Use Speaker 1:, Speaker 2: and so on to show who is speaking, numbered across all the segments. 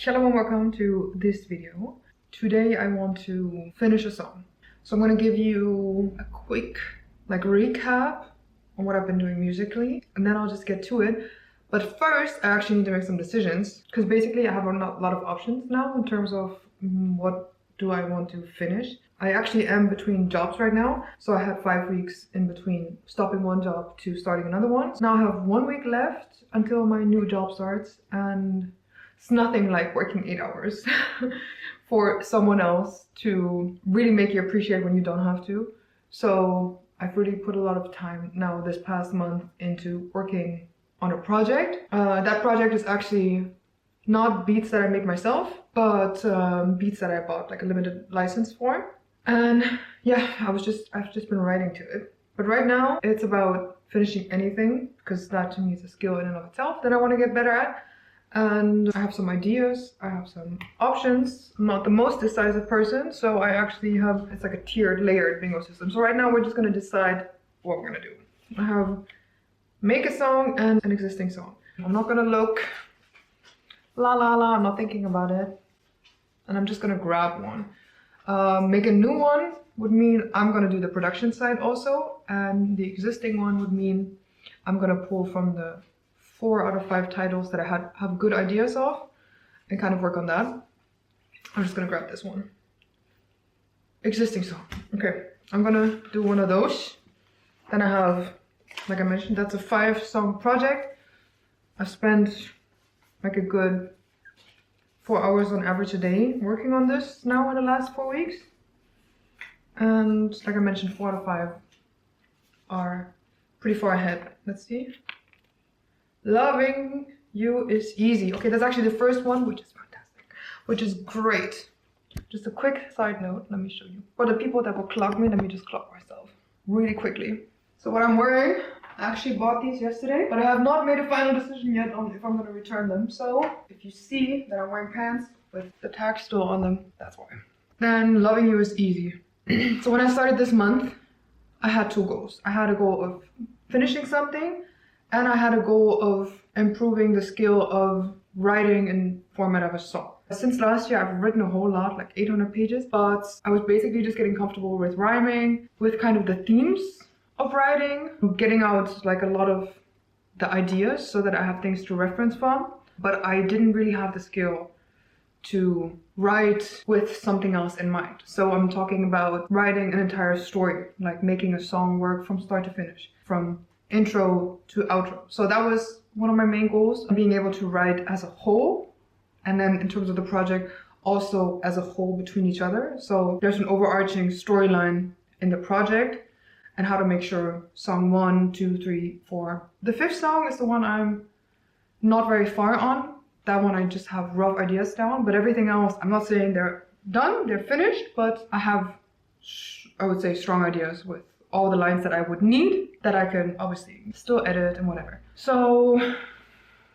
Speaker 1: Shalom and welcome to this video. Today I want to finish a song. So I'm going to give you a quick recap on what I've been doing musically, and then I'll just get to it. But first I actually need to make some decisions, because basically I have a lot of options now in terms of what do I want to finish. I actually am between jobs right now, so I had 5 weeks in between stopping one job to starting another one. Now I have 1 week left until my new job starts, and it's nothing like working 8 hours for someone else to really make you appreciate when you don't have to. So I've really put a lot of time now this past month into working on a project. That project is actually not beats that I make myself, but beats that I bought like a limited license for. And yeah, I've just been writing to it. But right now it's about finishing anything, because that to me is a skill in and of itself that I want to get better at. And I have some ideas, I have some options. I'm not the most decisive person, so I actually have, it's like a tiered, layered bingo system. So right now we're just going to decide what we're going to do. I have make a song and an existing song. I'm not going to look I'm not thinking about it. And I'm just going to grab one. Make a new one would mean I'm going to do the production side also, and the existing one would mean I'm going to pull from the 4 out of 5 titles that I have good ideas of and kind of work on that. I'm just going to grab this one. Existing song. Okay, I'm going to do one of those. Then I have, like I mentioned, that's a 5-song project. I've spent like a good 4 hours on average a day working on this now in the last 4 weeks. And like I mentioned, 4 out of 5 are pretty far ahead. Let's see. Loving you is easy. Okay, that's actually the first one, which is fantastic, which is great. Just a quick side note, let me show you. For the people that will clock me, let me just clock myself really quickly. So what I'm wearing, I actually bought these yesterday, but I have not made a final decision yet on if I'm going to return them. So if you see that I'm wearing pants with the tag still on them, that's why. Then loving you is easy. So when I started this month, I had 2 goals. I had a goal of finishing something, and I had a goal of improving the skill of writing in format of a song. Since last year, I've written a whole lot, like 800 pages, but I was basically just getting comfortable with rhyming, with kind of the themes of writing, getting out like a lot of the ideas so that I have things to reference from. But I didn't really have the skill to write with something else in mind. So I'm talking about writing an entire story, like making a song work from start to finish, from intro to outro. So that was one of my main goals, being able to write as a whole, and then in terms of the project also as a whole between each other. So there's an overarching storyline in the project, and how to make sure song 1, 2, 3, 4. The 5th song is the one I'm not very far on. That one I just have rough ideas down, but everything else, I'm not saying they're done, they're finished, but I have, I would say, strong ideas with all the lines that I would need, that I can obviously still edit and whatever. So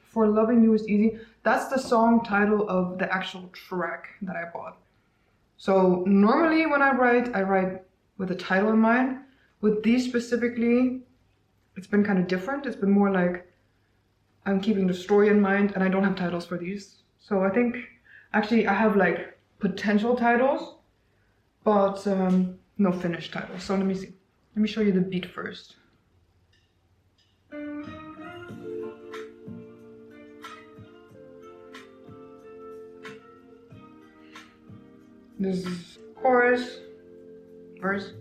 Speaker 1: for Loving You is Easy, that's the song title of the actual track that I bought. So normally when I write with a title in mind. With these specifically, it's been kind of different. It's been more like I'm keeping the story in mind, and I don't have titles for these. So I think actually I have like potential titles, but no finished titles. So let me see. Let me show you the beat first. This is chorus, verse,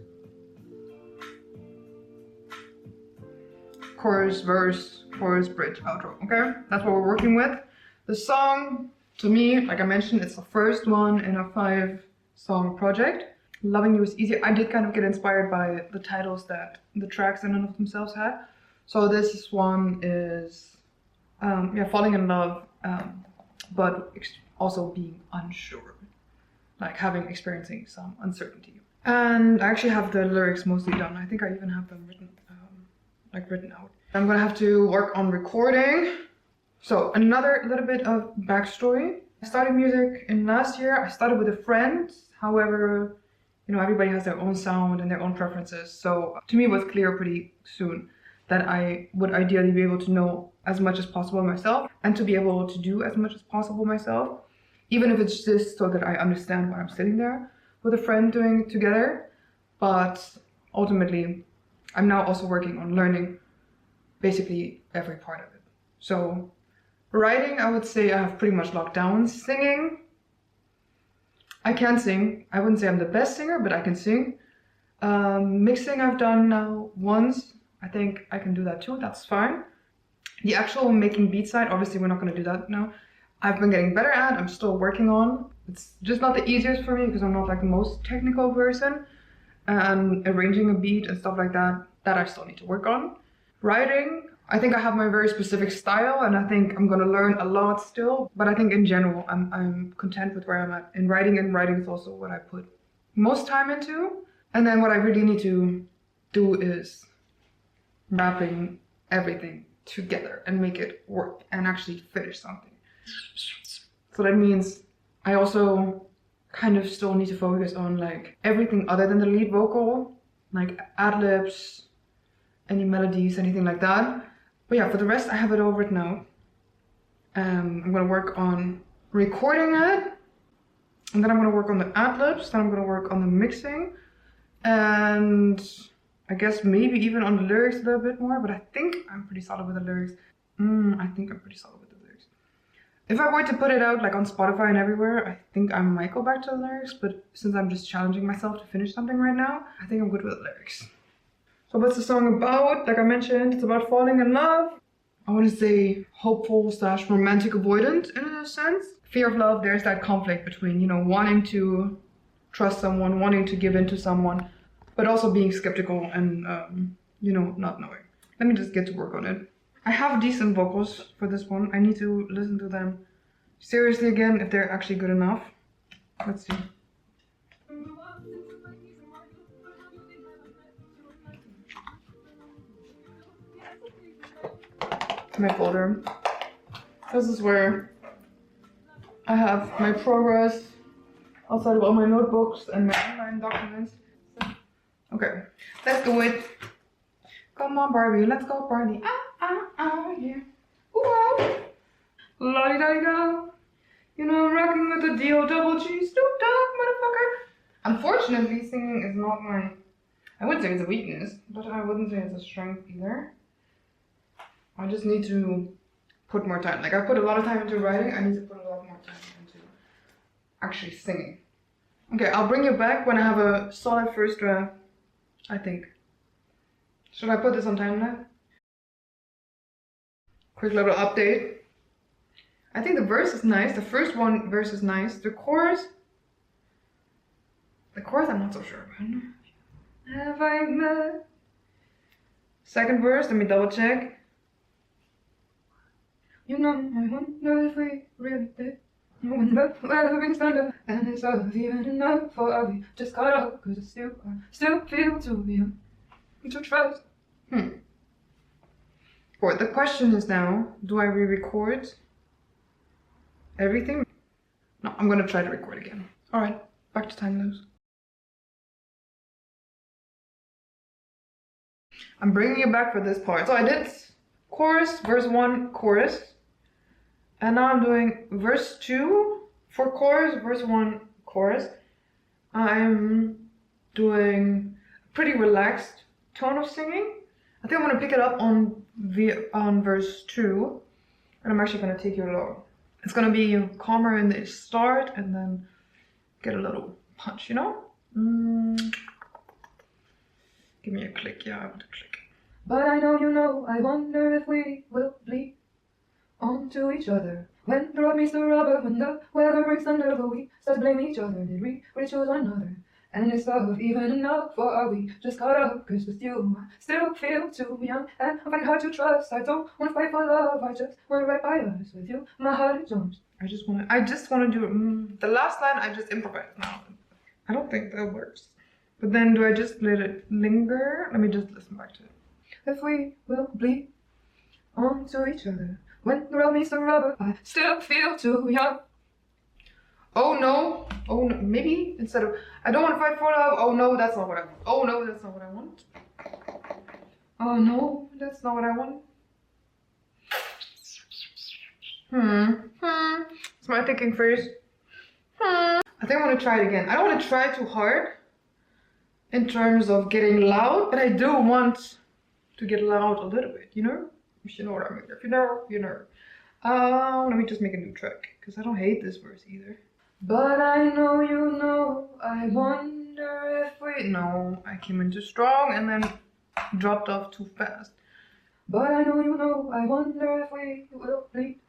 Speaker 1: chorus, verse, chorus, bridge, outro. Okay, that's what we're working with. The song, to me, like I mentioned, it's the first one in a 5-song project. Loving You is Easy. I did kind of get inspired by the titles that the tracks in and of themselves had. So this one is falling in love, but also being unsure, like experiencing some uncertainty. And I actually have the lyrics mostly done. I think I even have them written out. I'm gonna have to work on recording. So another little bit of backstory. I started music in last year. I started with a friend. However, you know, everybody has their own sound and their own preferences. So to me it was clear pretty soon that I would ideally be able to know as much as possible myself and to be able to do as much as possible myself. even if it's just so that I understand why I'm sitting there with a friend doing it together. But ultimately, I'm now also working on learning basically every part of it. So writing, I would say I have pretty much locked down. Singing, I can sing. I wouldn't say I'm the best singer, but I can sing. Mixing I've done now once. I think I can do that too, that's fine. The actual making beat side, obviously we're not going to do that now. I've been getting better at, I'm still working on. It's just not the easiest for me because I'm not like the most technical person. And arranging a beat and stuff like that, that I still need to work on. Writing, I think I have my very specific style and I think I'm going to learn a lot still. But I think in general, I'm content with where I'm at in writing, and writing is also what I put most time into. And then what I really need to do is wrapping everything together and make it work and actually finish something. So that means I also kind of still need to focus on like everything other than the lead vocal, like ad-libs, any melodies, anything like that. But yeah, for the rest I have it all written out. I'm gonna work on recording it, and then I'm gonna work on the ad-libs, then I'm gonna work on the mixing, and I guess maybe even on the lyrics a little bit more, but I think I'm pretty solid with the lyrics. I think I'm pretty solid with the lyrics. If I were to put it out like on Spotify and everywhere, I think I might go back to the lyrics, but since I'm just challenging myself to finish something right now, I think I'm good with the lyrics. So what's the song about? Like I mentioned, it's about falling in love. I want to say hopeful / romantic avoidant in a sense. Fear of love, there's that conflict between, you know, wanting to trust someone, wanting to give in to someone, but also being skeptical and, you know, not knowing. Let me just get to work on it. I have decent vocals for this one. I need to listen to them seriously again if they're actually good enough. Let's see. My folder. This is where I have my progress outside of all my notebooks and my online documents. Okay, let's do it. Come on, Barbie, let's go party. Yeah. Ooh, la-di-da-di-da. You know, rocking with the D-O-double-G, Snoop Dogg, motherfucker. Unfortunately, singing is not my... I would say it's a weakness, but I wouldn't say it's a strength either. I just need to put more time. Like, I put a lot of time into writing, I need to put a lot more time into actually singing. Okay, I'll bring you back when I have a solid first draft, I think. Should I put this on timelapse? Quick little update. I think the verse is nice. The first one verse is nice. The chorus I'm not so sure about. Have I met? Second verse, let me double check. You know, I wonder if we really did. When the weather brings thunder and it's all even enough for all we just caught up, cause I still feel too young to trust. Or the question is now, do I re-record everything? No, I'm gonna try to record again. Alright, back to time lapse. I'm bringing you back for this part. So I did chorus, verse 1, chorus. And now I'm doing verse 2 for chorus, verse 1, chorus. I'm doing a pretty relaxed tone of singing. I think I'm gonna pick it up on verse 2, and I'm actually gonna take you along. It's gonna be calmer in the start and then get a little punch, you know? Give me a click, yeah, I want a click. But I know you know, I wonder if we will bleed onto each other. When the road meets the rubber, when the weather breaks thunder, but we start to blame each other. Did we choose one another? And it's love even enough, or are we just caught up? Cause with you, I still feel too young, and I find it hard to trust. I don't wanna fight for love, I just wanna right by us. With you, my heart is yours. I just wanna do the last line. I just improvised now. I don't think that works. But then do I just let it linger? Let me just listen back to it. If we will bleed onto each other, when the road meets the rubber, I still feel too young. Oh no, maybe instead of, I don't want to fight for love, oh no, that's not what I want. Oh no, that's not what I want. Oh no, that's not what I want. It's my thinking first. I think I want to try it again. I don't want to try too hard in terms of getting loud, but I do want to get loud a little bit, you know? If you know what I mean. If you know, you know. Let me just make a new track, because I don't hate this verse either. But I know you know, I wonder if we... No, I came in too strong and then dropped off too fast. But I know you know, I wonder if we will bleed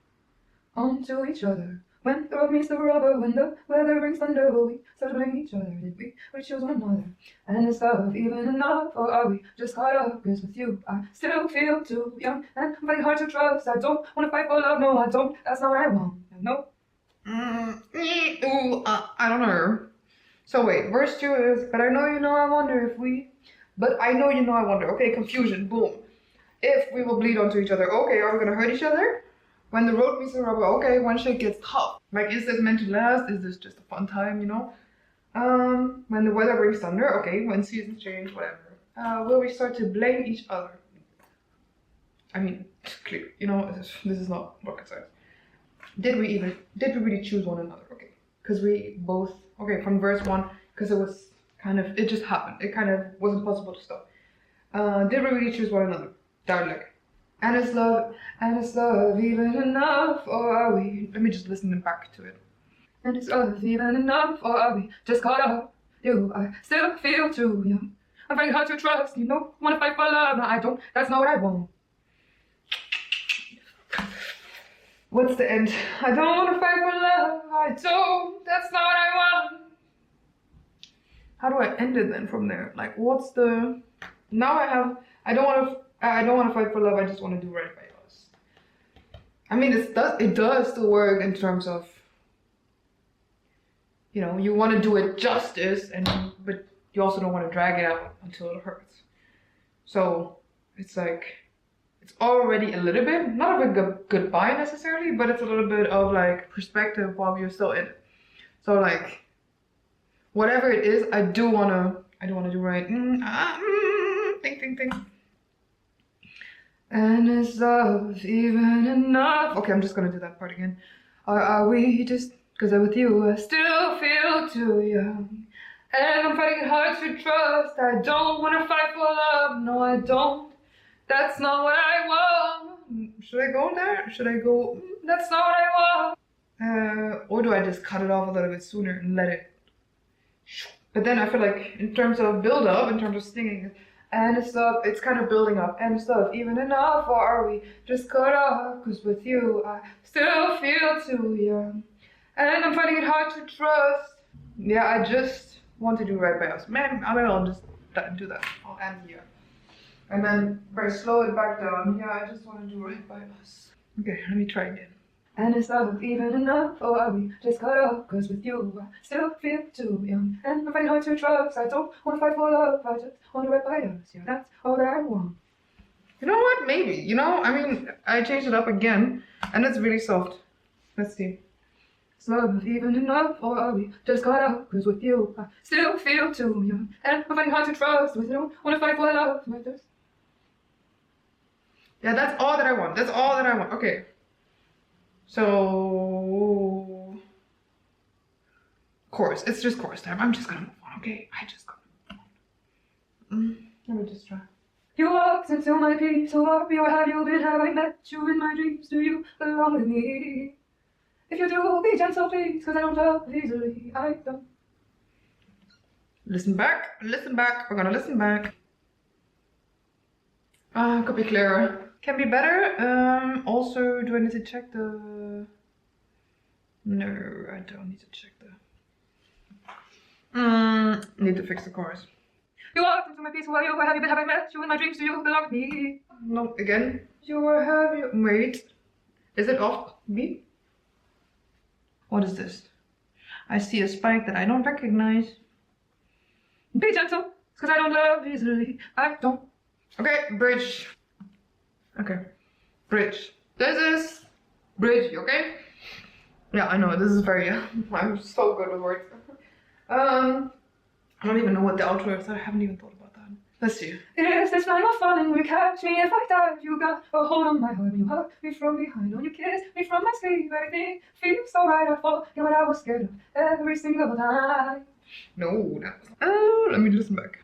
Speaker 1: onto each other. When the road meets the rubber, when the weather brings thunder, will we start to blame each other? Did we choose one another? And is love even enough, or are we just caught up? 'Cause with you, I still feel too young and fighting hard to trust. I don't wanna fight for love, no, I don't. That's not what I want. No. I don't know. So wait, verse 2 is, but I know you know, I wonder if we. But I know you know, I wonder. Okay, confusion. Boom. If we will bleed onto each other. Okay, are we gonna hurt each other? When the road meets the rubber, okay, when shit gets tough. Like, is this meant to last? Is this just a fun time, you know? When the weather brings thunder, okay, when seasons change, whatever. Will we start to blame each other? I mean, clear, you know, this is not rocket science. Did we really choose one another? Okay, because we both, okay, from verse 1, because it was kind of, it just happened. It kind of wasn't possible to stop. Did we really choose one another? Duidelijk. And is love even enough, or are we? Let me just listen back to it. And is love even enough, or are we just caught up? You, I still feel too young. I'm finding hard to trust, you know. Wanna fight for love, no, I don't. That's not what I want. What's the end? I don't wanna fight for love, I don't. That's not what I want. How do I end it then from there? Like, what's the? Now I don't want to fight for love. I just want to do right by us. I mean, it does still work in terms of, you know, you want to do it justice, but you also don't want to drag it out until it hurts. So it's like, it's already a little bit, not of a goodbye necessarily, but it's a little bit of like perspective while you're still in it. So like, whatever it is, I do want to do right. Think. And is love even enough? Okay, I'm just gonna do that part again. Or are we just, cause I'm with you, I still feel too young. And I'm fighting hard to trust. I don't wanna fight for love, no I don't. That's not what I want. Should I go there? Should I go, that's not what I want? Or do I just cut it off a little bit sooner and let it? But then I feel like in terms of build up, in terms of singing, and stuff, it's kind of building up and stuff. Even enough, or are we just caught up? 'Cause with you, I still feel too young. And I'm finding it hard to trust. Yeah, I just want to do right by us. Man, I mean, I'll just do that. I'll end here. And then very slow it back down. Yeah, I just want to do right by us. Okay, let me try again. And is love even enough, or are we just caught up? 'Cause with you, I still feel too young. And I'm finding hard to trust. I don't want to fight for love, I just want to right by us. Yeah, that's all that I want. You know what? Maybe. You know, I mean, I changed it up again, and it's really soft. Let's see. Is love even enough, or are we just caught up? 'Cause with you, I still feel too young. And I'm finding hard to trust. With you, I don't want to fight for love, I just... Yeah, that's all that I want. That's all that I want. Okay. So, chorus. It's just chorus time. I'm just gonna move on, okay? I just gotta move on. Let me just try. You walked into my peace, so where have you been? Have I met you in my dreams? Do you belong with me? If you do, be gentle, please, 'cause I don't love easily. I don't. Listen back. Listen back. We're gonna listen back. Could be clearer. Can be better. Also, do I need to check the... No, I don't need to check the... Need to fix the chorus. You walked into my peace, where have you been? Have I met you in my dreams? Do you belong with me? No, again. Have you... Wait. Is it off beat? What is this? I see a spike that I don't recognize. Be gentle, 'cause I don't love easily. I don't. Okay, bridge. Okay, bridge. This is bridge, okay? Yeah, I know, this is very, I'm so good with words. I don't even know what the outro is, I haven't even thought about that. Let's see.
Speaker 2: Is this night of falling? Will you catch me if I dive? You got a hold on my heart when you hug me from behind. When you kiss me from my sleeve, everything feels so right. I fall in what I was scared of every single time.
Speaker 1: No, that was. Oh, let me listen back.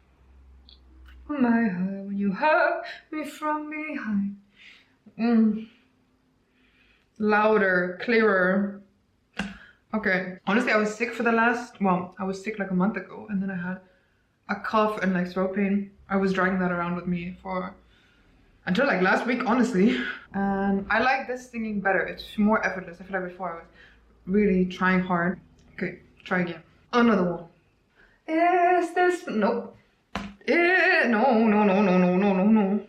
Speaker 2: My heart when you hug me from behind.
Speaker 1: Louder, clearer. Okay. Honestly, I was sick for the last. Well, I was sick like a month ago, and then I had a cough and like throat pain. I was dragging that around with me for until like last week, honestly. And I like this singing better. It's more effortless. I feel like before I was really trying hard. Okay, try again. Another one.
Speaker 2: Is this
Speaker 1: Nope. No.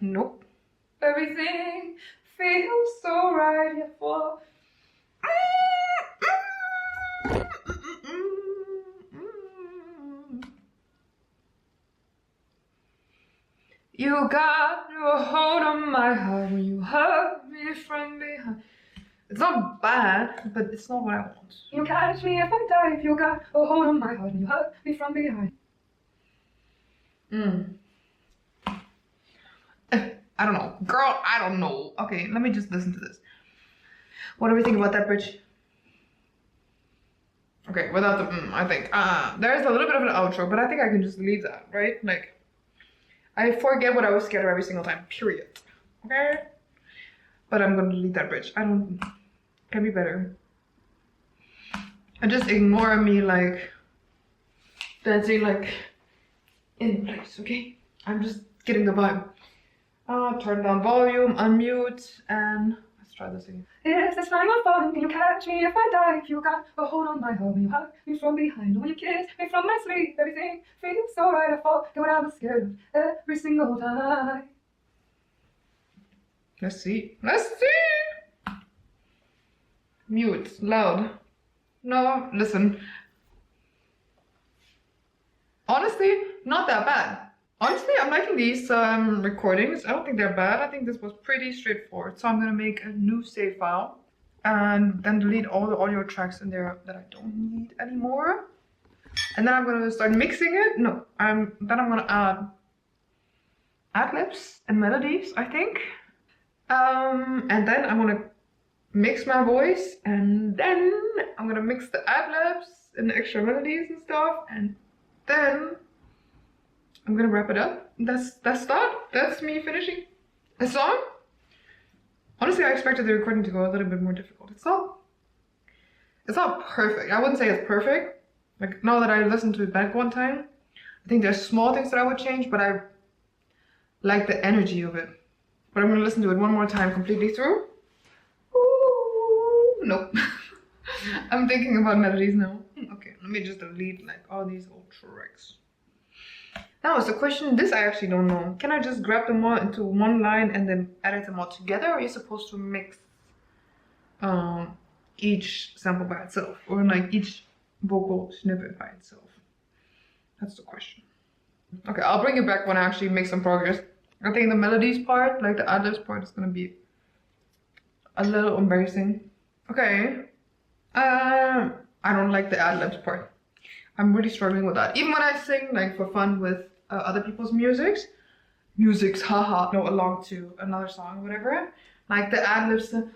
Speaker 1: Nope.
Speaker 2: everything feels so right here for? You got your hold on my heart when you hug me from behind.
Speaker 1: It's not bad, but it's not what I want.
Speaker 2: You catch me if I dive. You got a hold on my heart when you hug me from behind.
Speaker 1: I don't know. Girl, I don't know. Okay, let me just listen to this. What do we think about that bridge? Okay, without the I think. There's a little bit of an outro, but I think I can just leave that, right? Like, I forget what I was scared of every single time, period. Okay? But I'm gonna delete that bridge. Can be better. And just ignore me, like, dancing, like, in place, okay? I'm just getting the vibe. Turn down volume, unmute, and let's try this again.
Speaker 2: Is this night of falling? Can you catch me if I dive? You got a hold on my heart when you hug me from behind. When you kiss me from my sleeve, everything feels so right. I fall in what I was scared of every single time.
Speaker 1: Let's see. Mute, loud. No, listen. Honestly, not that bad. Honestly, I'm liking these recordings. I don't think they're bad. I think this was pretty straightforward. So I'm gonna make a new save file and then delete all the audio tracks in there that I don't need anymore. And then I'm gonna start mixing it. No, then I'm gonna add ad-libs and melodies, I think. And then I'm gonna mix my voice, and then I'm gonna mix the ad-libs and the extra melodies and stuff, and then I'm gonna wrap it up. That's that. That's me finishing a song. Honestly, I expected the recording to go a little bit more difficult. It's not perfect. I wouldn't say it's perfect. Like, now that I listened to it back one time, I think there's small things that I would change, but I like the energy of it. But I'm gonna listen to it one more time completely through. Ooh, nope. I'm thinking about melodies now. Okay, let me just delete like all these old tracks. Now is the question, this I actually don't know. Can I just grab them all into one line and then edit them all together? Or are you supposed to mix each sample by itself? Or like each vocal snippet by itself? That's the question. Okay, I'll bring it back when I actually make some progress. I think the melodies part, like the ad-libs part, is gonna be a little embarrassing. Okay. I don't like the ad-libs part. I'm really struggling with that. Even when I sing like for fun with other people's musics, haha, along to another song or whatever, like the ad-libs, the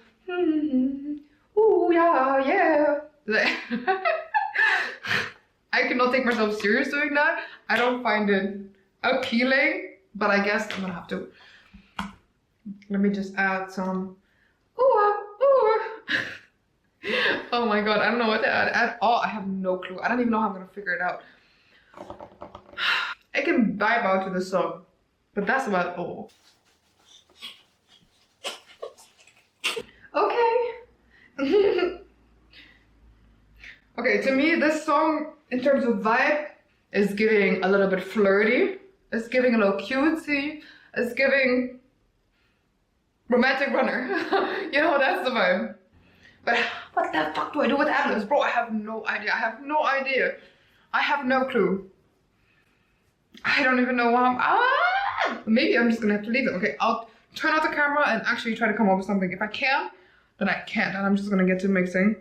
Speaker 1: ooh yeah. Like, I cannot take myself serious doing that. I don't find it appealing, but I guess I'm gonna have to. Let me just add some ooh. Oh my god, I don't know what to add at all. I have no clue. I don't even know how I'm gonna figure it out. I can vibe out to the song, but that's about all. Okay. Okay, to me, this song, in terms of vibe, is giving a little bit flirty. It's giving a little cutesy. It's giving romantic runner. You know, that's the vibe. But what the fuck do I do with ad-libs? Bro, I have no idea. I have no clue. I don't even know how maybe I'm just gonna have to leave it. Okay, I'll turn off the camera and actually try to come up with something. If I can, then I can't, and I'm just gonna get to mixing.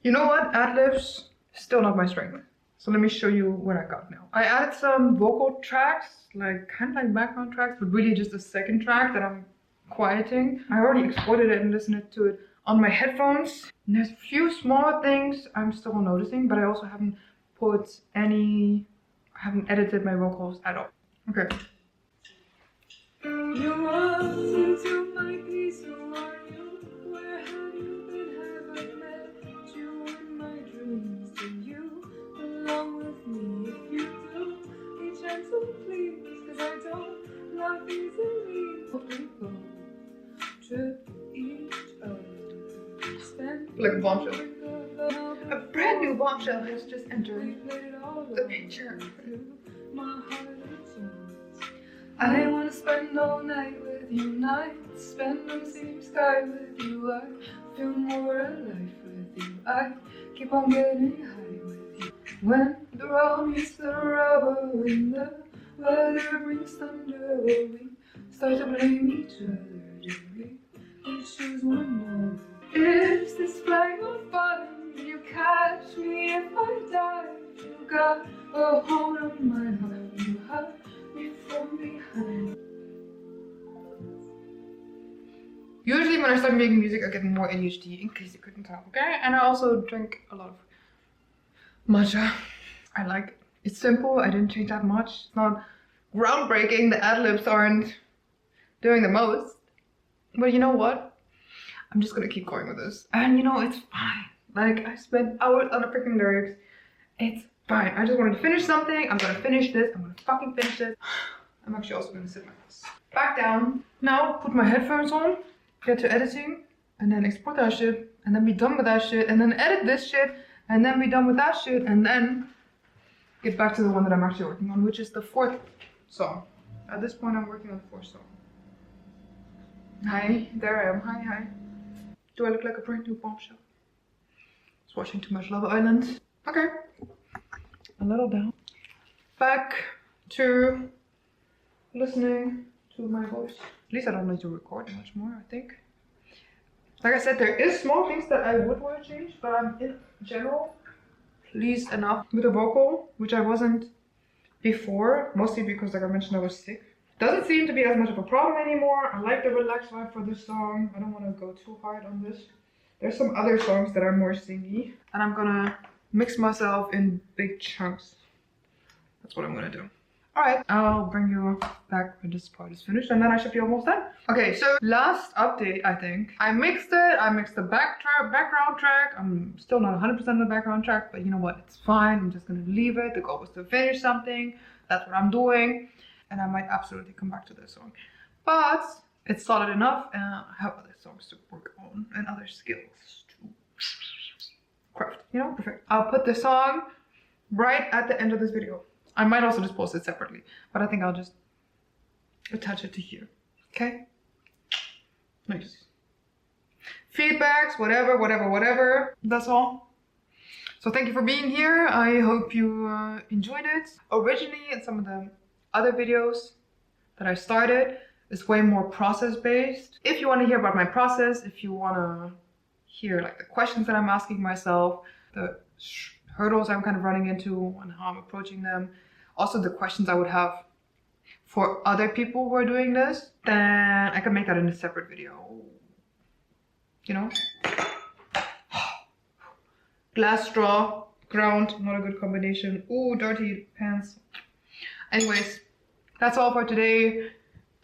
Speaker 1: You know what? Ad-libs, still not my strength. So let me show you what I got now. I added some vocal tracks, like kind of like background tracks, but really just a second track that I'm quieting. I already exported it and listened to it on my headphones. And there's a few small things I'm still noticing, but I also haven't I haven't edited my vocals at all. Okay.
Speaker 2: You walked into my peace, who are you? Where have you been? Have I met you in my dreams? Do you belong with me? If you do, be gentle, please, cause I don't love easily. We both trip each other, spend
Speaker 1: Like a bombshell. A brand new bombshell has just entered the picture.
Speaker 2: My heart I wanna spend all night with you, nights spend on the same sky with you. I feel more alive with you. I keep on getting high with you. When the road meets the rubber, when the weather brings thunder, we start to blame each other. Do we choose one another? Is this flag of fun? You catch me if I dive. You got a hold on my heart. You have me from behind.
Speaker 1: Usually when I start making music, I get more ADHD, in case you couldn't tell, okay? And I also drink a lot of matcha. I like it. It's simple, I didn't change that much. It's not groundbreaking, the ad-libs aren't doing the most. But you know what? I'm just gonna keep going with this. And you know, it's fine. Like, I spent hours on the freaking lyrics. It's fine. I just wanted to finish something. I'm gonna finish this. I'm gonna fucking finish this. I'm actually also gonna sit my ass back down. Now, put my headphones on, get to editing, and then export that shit, and then be done with that shit, and then edit this shit, and then be done with that shit, and then get back to the one that I'm actually working on, which is the 4th song. At this point, I'm working on the 4th song. Hi, there I am. Hi, hi. Do I look like a brand new bombshell? It's watching too much Love Island. Okay. A little down. Back to listening to my voice. At least I don't need to record much more, I think. Like I said, there is small things that I would want to change, but I'm in general pleased enough with the vocal, which I wasn't before, mostly because, like I mentioned, I was sick. Doesn't seem to be as much of a problem anymore. I like the relaxed vibe for this song. I don't want to go too hard on this. There's some other songs that are more singy, and I'm gonna mix myself in big chunks. That's what I'm gonna do. Alright, I'll bring you back when this part is finished, and then I should be almost done. Okay, so last update, I think. I mixed it. I mixed the background track. I'm still not 100% on the background track, but you know what? It's fine. I'm just gonna leave it. The goal was to finish something. That's what I'm doing. And I might absolutely come back to this song. But it's solid enough, and I have other songs to work on and other skills to craft. You know, perfect. I'll put the song right at the end of this video. I might also just post it separately, but I think I'll just attach it to here. Okay? Nice. Feedbacks, whatever. That's all. So thank you for being here. I hope you enjoyed it. Originally, in some of the other videos that I started, it's way more process based. If you want to hear about my process, if you want to hear like the questions that I'm asking myself, the hurdles I'm kind of running into and how I'm approaching them, also the questions I would have for other people who are doing this, then I can make that in a separate video. You know? Glass straw, ground, not a good combination. Ooh, dirty pants. Anyways, that's all for today.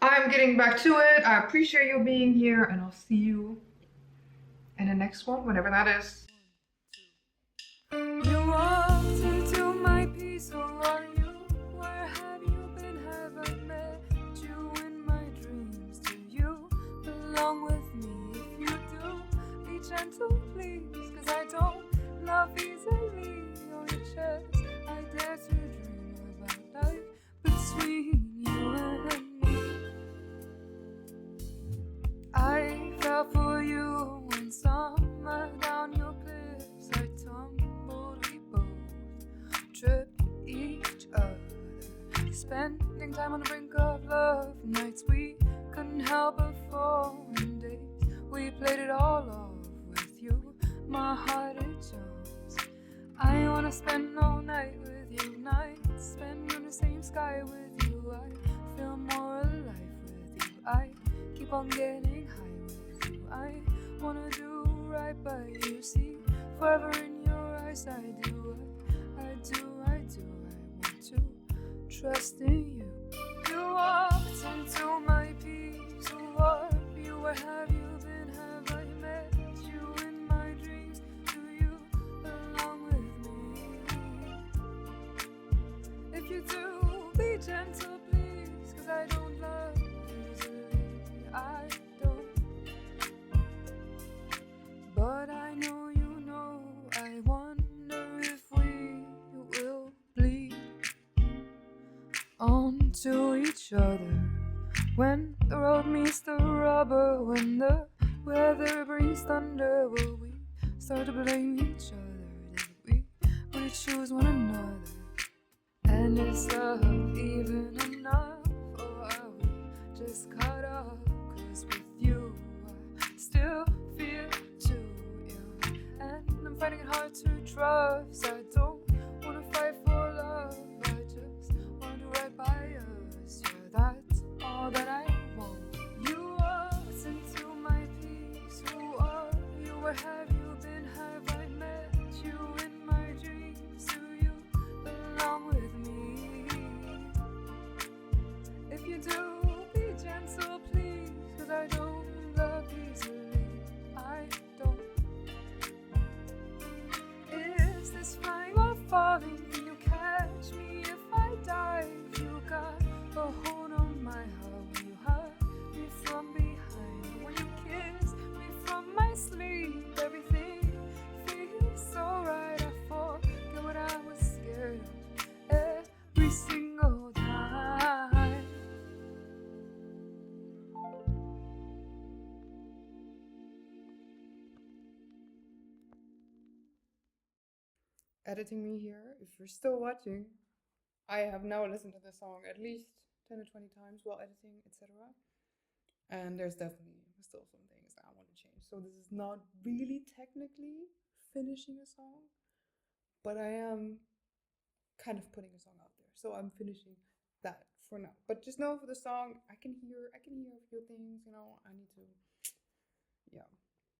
Speaker 1: I'm getting back to it. I appreciate you being here, and I'll see you in the next one, whenever that is.
Speaker 2: You walked into my peace, who are you? Where have you been? Have I met you in my dreams? Do you belong with me? If you do, be gentle, please, cause I don't love easily. On your chest, I dare to dream about life between you and me. I fell for you one summer down your cliffs. I tumbled, we both tripped each other, spending time on the brink of love. Nights we couldn't help but fall, and days we played it all off with you. My heart it jumps. I wanna wanna spend all night with you, nights spent in the same sky with you. I feel more alive with you. I keep on getting high with you. I wanna do right by you. See, forever in your eyes, I do. I want to trust in you. You walked into my peace. Who are you? Where have you been? Have I met you in my dreams? Do you belong with me? If you do, be gentle, please, 'cause I don't love easily. I don't. But I know you know. I wonder if we will bleed onto each other when the road meets the rubber, when the weather brings thunder. Will we start to blame each other? Did we really choose one another? And is love even enough, or are we just caught up? 'Cause with you I still feel too young, and I'm finding it hard to trust. I don't wanna fight for love, I just wanna do right by us. Yeah, that's all that I want. You walked into my peace. Who are you? Where have you been? Have I met you in my dreams? Do you belong with me? If you do, be gentle, please, 'cause I don't love easily. I don't. Is this flying or falling? Can you catch me if I dive? You got a hold on my heart when you hug me from behind. When you kiss me from my sleep, everything feels so right. I forget what I was scared of every single time.
Speaker 1: Editing me here, if you're still watching, I have now listened to the song at least 10 or 20 times while editing, etc. And there's definitely still some things that I want to change. So this is not really technically finishing a song, but I am kind of putting a song out there. So I'm finishing that for now. But just know for the song, I can hear a few things, I need to, yeah.